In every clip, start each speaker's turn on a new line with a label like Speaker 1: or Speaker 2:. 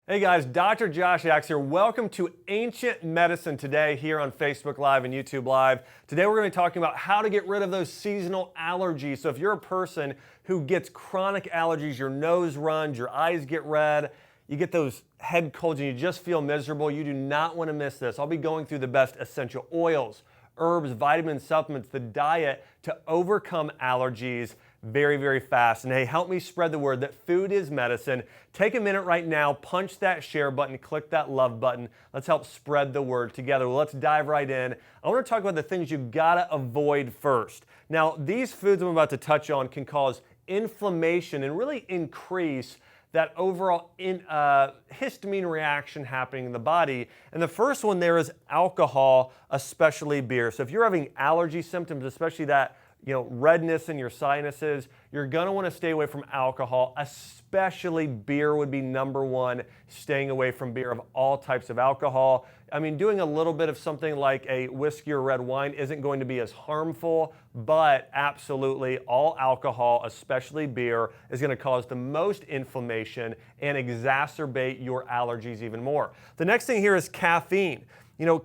Speaker 1: Hey guys, Dr. Josh Axe here. Welcome to Ancient Medicine today here on Facebook Live and YouTube Live. Today we're going to be talking about how to get rid of those seasonal allergies. So if you're a person who gets chronic allergies, your nose runs, your eyes get red, you get those head colds and you just feel miserable, you do not want to miss this. I'll be going through the best essential oils, herbs, vitamins, supplements, the diet to overcome allergies very fast. And hey, help me spread the word that food is medicine. Take a minute right now, punch that share button, click that love button. Let's help spread the word together. Well, let's dive right in. I want to talk about the things you've got to avoid first. Now, these foods I'm about to touch on can cause inflammation and really increase that overall histamine reaction happening in the body. And the first one there is alcohol, especially beer. So if you're having allergy symptoms, especially that redness in your sinuses, you're going to want to stay away from alcohol, especially beer would be number one, staying away from beer of all types of alcohol. I mean, doing a little bit of something like a whiskey or red wine isn't going to be as harmful, but absolutely all alcohol, especially beer, is going to cause the most inflammation and exacerbate your allergies even more. The next thing here is caffeine.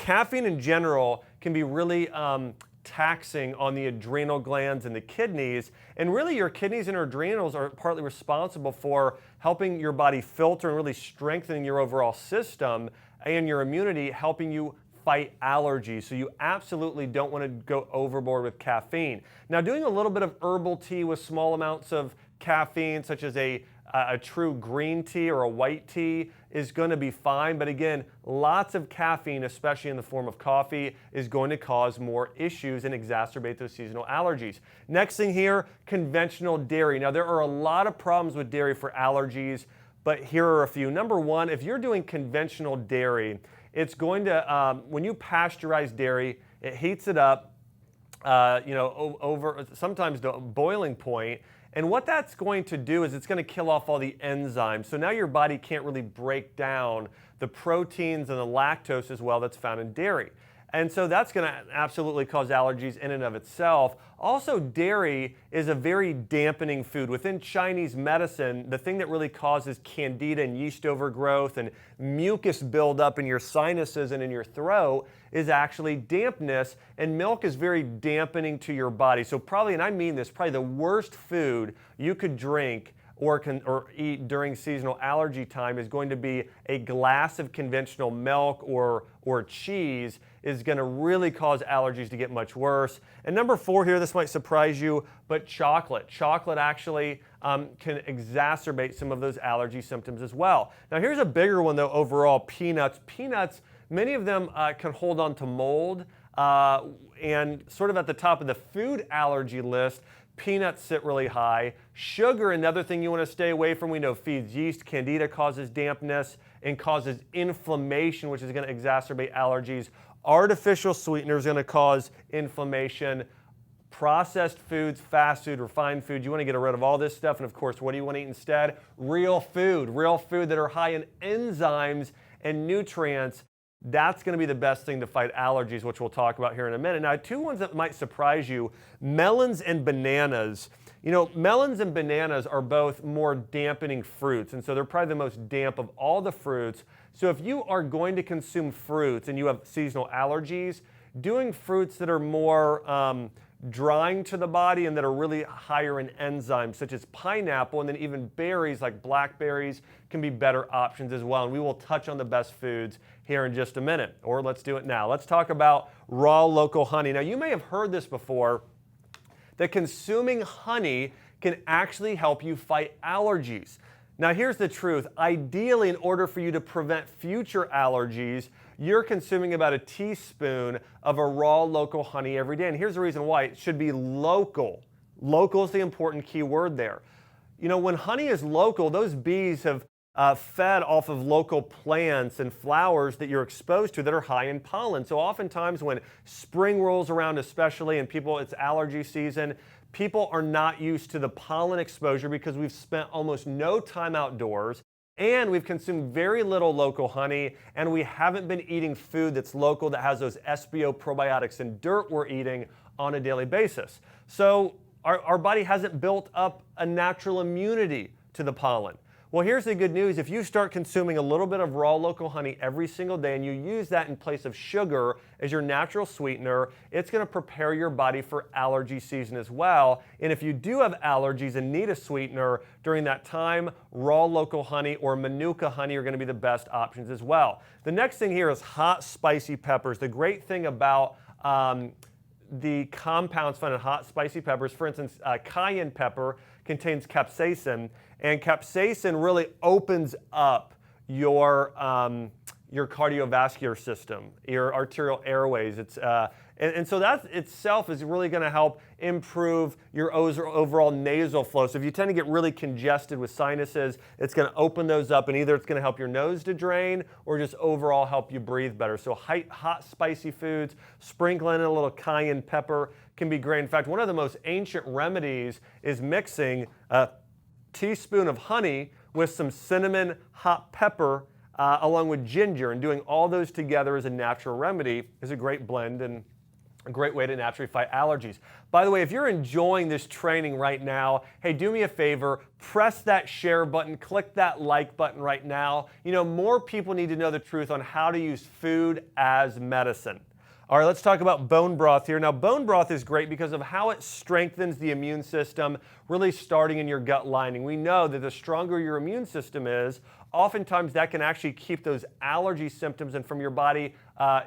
Speaker 1: Caffeine in general can be really taxing on the adrenal glands and the kidneys, and really your kidneys and adrenals are partly responsible for helping your body filter and really strengthening your overall system and your immunity, helping you fight allergies. So you absolutely don't want to go overboard with caffeine. Now, doing a little bit of herbal tea with small amounts of caffeine, such as a true green tea or a white tea, is going to be fine. But again, lots of caffeine, especially in the form of coffee, is going to cause more issues and exacerbate those seasonal allergies. Next thing here, conventional dairy. Now, there are a lot of problems with dairy for allergies, but here are a few. Number one, if you're doing conventional dairy, it's going to, when you pasteurize dairy, it heats it up, over sometimes the boiling point. And what that's going to do is it's going to kill off all the enzymes. So now your body can't really break down the proteins and the lactose as well that's found in dairy. And so that's going to absolutely cause allergies in and of itself. Also, dairy is a very dampening food. Within Chinese medicine, the thing that really causes candida and yeast overgrowth and mucus buildup in your sinuses and in your throat is actually dampness, and milk is very dampening to your body. So probably, and I mean this, probably the worst food you could drink or eat during seasonal allergy time is going to be a glass of conventional milk or cheese is going to really cause allergies to get much worse. And number four here, this might surprise you, but chocolate. Chocolate actually can exacerbate some of those allergy symptoms as well. Now here's a bigger one though overall, peanuts. Peanuts, many of them can hold on to mold and sort of at the top of the food allergy list, peanuts sit really high. Sugar, another thing you want to stay away from. We know feeds yeast. Candida causes dampness and causes inflammation, which is going to exacerbate allergies. Artificial sweeteners are going to cause inflammation. Processed foods, fast food, refined food, you want to get rid of all this stuff. And of course, what do you want to eat instead? Real food that are high in enzymes and nutrients. That's going to be the best thing to fight allergies, which we'll talk about here in a minute. Now, two ones that might surprise you, melons and bananas. Melons and bananas are both more dampening fruits, and so they're probably the most damp of all the fruits. So if you are going to consume fruits and you have seasonal allergies, doing fruits that are more drying to the body and that are really higher in enzymes, such as pineapple, and then even berries like blackberries can be better options as well. And we will touch on the best foods here in just a minute, or let's do it now. Let's talk about raw local honey. Now, you may have heard this before, that consuming honey can actually help you fight allergies. Now, here's the truth. Ideally, in order for you to prevent future allergies, you're consuming about a teaspoon of a raw local honey every day. And here's the reason why. It should be local. Local is the important key word there. When honey is local, those bees have fed off of local plants and flowers that you're exposed to that are high in pollen. So oftentimes when spring rolls around especially and it's allergy season, people are not used to the pollen exposure because we've spent almost no time outdoors and we've consumed very little local honey, and we haven't been eating food that's local that has those SBO probiotics and dirt we're eating on a daily basis. So our body hasn't built up a natural immunity to the pollen. Well, here's the good news. If you start consuming a little bit of raw local honey every single day and you use that in place of sugar as your natural sweetener, it's going to prepare your body for allergy season as well. And if you do have allergies and need a sweetener during that time, raw local honey or manuka honey are going to be the best options as well. The next thing here is hot spicy peppers. The great thing about the compounds found in hot spicy peppers, for instance, cayenne pepper contains capsaicin, and capsaicin really opens up your cardiovascular system, your arterial airways. And so that itself is really going to help improve your overall nasal flow. So if you tend to get really congested with sinuses, it's going to open those up, and either it's going to help your nose to drain or just overall help you breathe better. So hot, spicy foods, sprinkling in a little cayenne pepper can be great. In fact, one of the most ancient remedies is mixing a teaspoon of honey with some cinnamon, hot pepper, along with ginger, and doing all those together as a natural remedy is a great blend and a great way to naturally fight allergies. By the way, if you're enjoying this training right now, hey, do me a favor, press that share button, click that like button right now. You know, more people need to know the truth on how to use food as medicine. All right, let's talk about bone broth here. Now, bone broth is great because of how it strengthens the immune system, really starting in your gut lining. We know that the stronger your immune system is, oftentimes that can actually keep those allergy symptoms and from your body,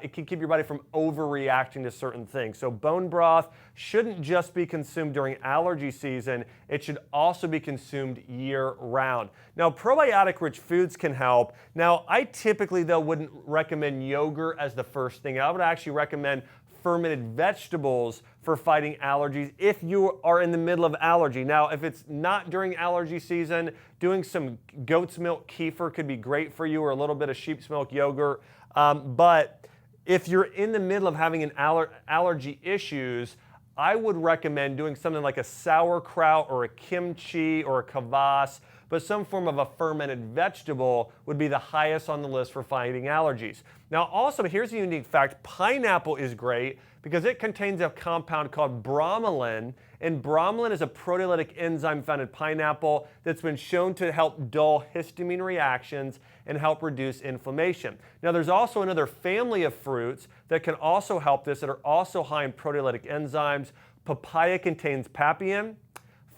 Speaker 1: it can keep your body from overreacting to certain things. So bone broth shouldn't just be consumed during allergy season, it should also be consumed year-round. Now, probiotic-rich foods can help. Now, I typically, though, wouldn't recommend yogurt as the first thing. I would actually recommend fermented vegetables for fighting allergies if you are in the middle of allergy. Now, if it's not during allergy season, doing some goat's milk kefir could be great for you, or a little bit of sheep's milk yogurt. But if you're in the middle of having an allergy issues, I would recommend doing something like a sauerkraut or a kimchi or a kvass, but some form of a fermented vegetable would be the highest on the list for fighting allergies. Now also, here's a unique fact, pineapple is great because it contains a compound called bromelain, and bromelain is a proteolytic enzyme found in pineapple that's been shown to help dull histamine reactions and help reduce inflammation. Now there's also another family of fruits that can also help this that are also high in proteolytic enzymes. Papaya contains papain,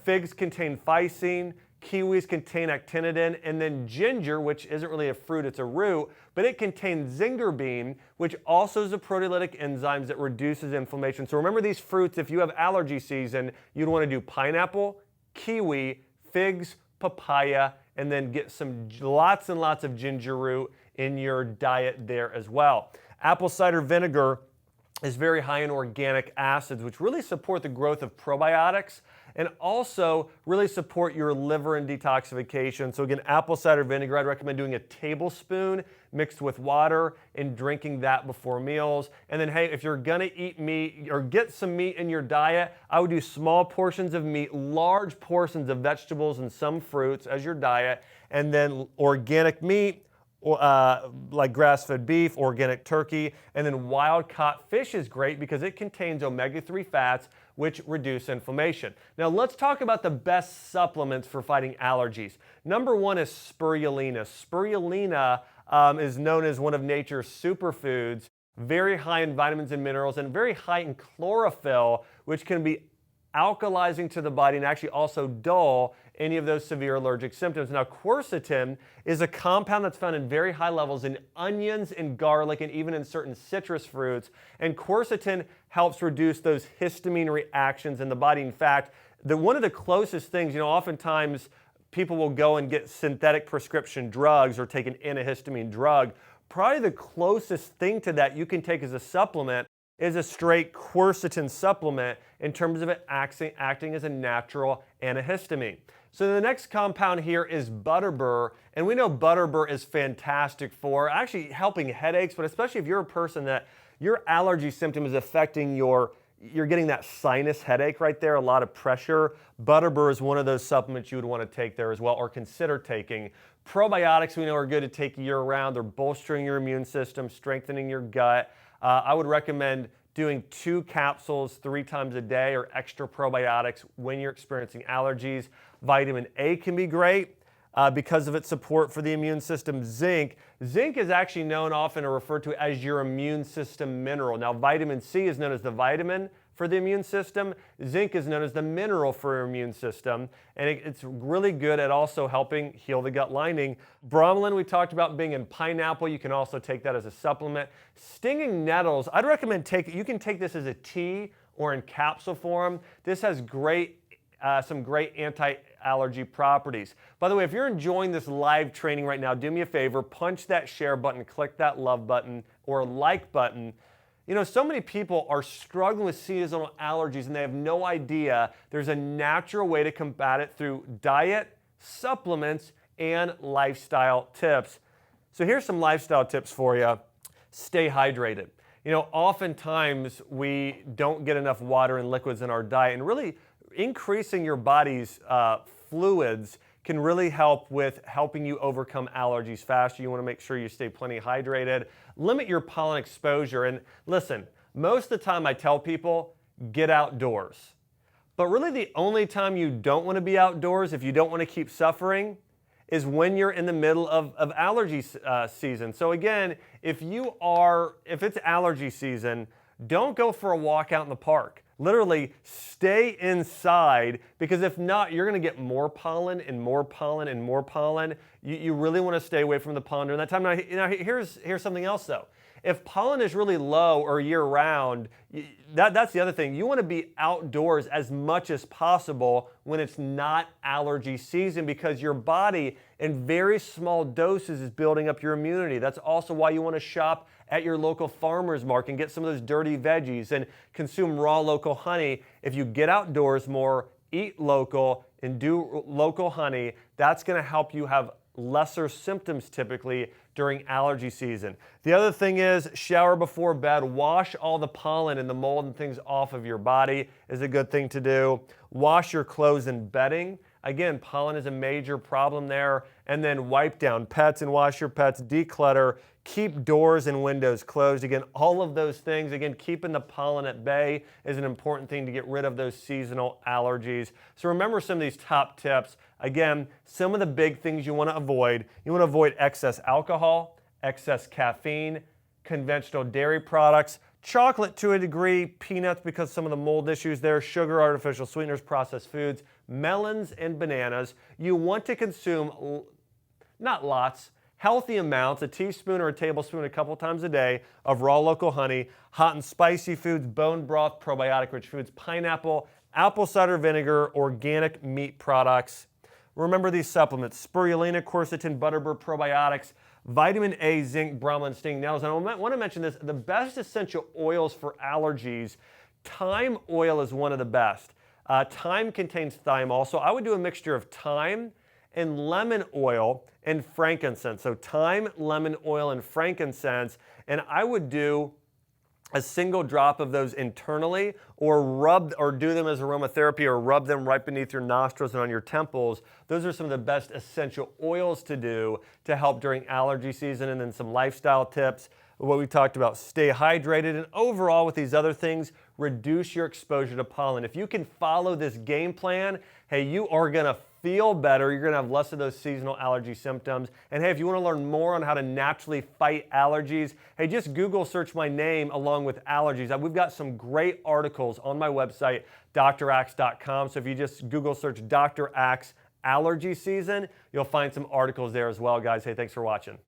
Speaker 1: figs contain phycine, kiwis contain actinidin, and then ginger, which isn't really a fruit, it's a root, but it contains zingerbine, which also is a proteolytic enzyme that reduces inflammation. So remember these fruits, if you have allergy season, you'd want to do pineapple, kiwi, figs, papaya, and then get lots and lots of ginger root in your diet there as well. Apple cider vinegar is very high in organic acids, which really support the growth of probiotics and also really support your liver and detoxification. So again, apple cider vinegar, I'd recommend doing a tablespoon mixed with water and drinking that before meals. And then, hey, if you're gonna eat meat or get some meat in your diet, I would do small portions of meat, large portions of vegetables and some fruits as your diet, and then organic meat, like grass-fed beef, organic turkey, and then wild-caught fish is great because it contains omega-3 fats, which reduce inflammation. Now let's talk about the best supplements for fighting allergies. Number one is spirulina. Spirulina is known as one of nature's superfoods, very high in vitamins and minerals, and very high in chlorophyll, which can be alkalizing to the body and actually also dull any of those severe allergic symptoms. Now, quercetin is a compound that's found in very high levels in onions and garlic and even in certain citrus fruits. And quercetin helps reduce those histamine reactions in the body. In fact, one of the closest things, oftentimes people will go and get synthetic prescription drugs or take an antihistamine drug. Probably the closest thing to that you can take as a supplement is a straight quercetin supplement in terms of it acting as a natural antihistamine. So the next compound here is butterbur, and we know butterbur is fantastic for actually helping headaches, but especially if you're a person that your allergy symptom is affecting you're getting that sinus headache right there, a lot of pressure. Butterbur is one of those supplements you would want to take there as well, or consider taking. Probiotics we know are good to take year-round. They're bolstering your immune system, strengthening your gut. I would recommend doing 2 capsules 3 times a day or extra probiotics when you're experiencing allergies. Vitamin A can be great. because of its support for the immune system. Zinc is actually known often or referred to as your immune system mineral. Now, vitamin C is known as the vitamin for the immune system. Zinc is known as the mineral for your immune system, and it's really good at also helping heal the gut lining. Bromelain, we talked about being in pineapple. You can also take that as a supplement. Stinging nettles, I'd recommend you can take this as a tea or in capsule form. This has some great anti-allergy properties. By the way, if you're enjoying this live training right now, do me a favor, punch that share button, click that love button or like button. You know, so many people are struggling with seasonal allergies and they have no idea there's a natural way to combat it through diet, supplements, and lifestyle tips. So here's some lifestyle tips for you. Stay hydrated. You know, oftentimes we don't get enough water and liquids in our diet, and really increasing your body's fluids can really help with helping you overcome allergies faster. You want to make sure you stay plenty hydrated. Limit your pollen exposure. And listen, most of the time I tell people, get outdoors. But really the only time you don't want to be outdoors, if you don't want to keep suffering, is when you're in the middle of allergy season. So again, if it's allergy season, don't go for a walk out in the park. Literally stay inside, because if not, you're going to get more pollen and more pollen and more pollen. You really want to stay away from the pollen during that time. Now here's something else though. If pollen is really low or year-round, that's the other thing. You want to be outdoors as much as possible when it's not allergy season, because your body in very small doses is building up your immunity. That's also why you want to shop at your local farmer's market and get some of those dirty veggies and consume raw local honey. If you get outdoors more, eat local, and do local honey, that's going to help you have lesser symptoms typically during allergy season. The other thing is shower before bed. Wash all the pollen and the mold and things off of your body is a good thing to do. Wash your clothes and bedding. Again, pollen is a major problem there. And then wipe down pets and wash your pets. Declutter. Keep doors and windows closed. Again, all of those things, again, keeping the pollen at bay is an important thing to get rid of those seasonal allergies. So remember some of these top tips. Again, some of the big things you want to avoid. You want to avoid excess alcohol, excess caffeine, conventional dairy products, chocolate to a degree, peanuts because some of the mold issues there, sugar, artificial sweeteners, processed foods, melons and bananas. You want to consume, not lots, healthy amounts, a teaspoon or a tablespoon a couple times a day of raw local honey, hot and spicy foods, bone broth, probiotic-rich foods, pineapple, apple cider vinegar, organic meat products. Remember these supplements: spirulina, quercetin, butterbur, probiotics, vitamin A, zinc, bromelain, stinging nettles. And I want to mention this, the best essential oils for allergies, thyme oil is one of the best. Thyme contains thymol, so I would do a mixture of thyme and lemon oil and frankincense. So thyme, lemon oil, and frankincense. And I would do a single drop of those internally, or do them as aromatherapy, or rub them right beneath your nostrils and on your temples. Those are some of the best essential oils to do to help during allergy season. And then some lifestyle tips, what we talked about: stay hydrated, and overall with these other things, reduce your exposure to pollen. If you can follow this game plan, hey, you are gonna feel better. You're gonna have less of those seasonal allergy symptoms. And hey, if you wanna learn more on how to naturally fight allergies, hey, just Google search my name along with allergies. We've got some great articles on my website, draxe.com. So if you just Google search Dr. Axe allergy season, you'll find some articles there as well, guys. Hey, thanks for watching.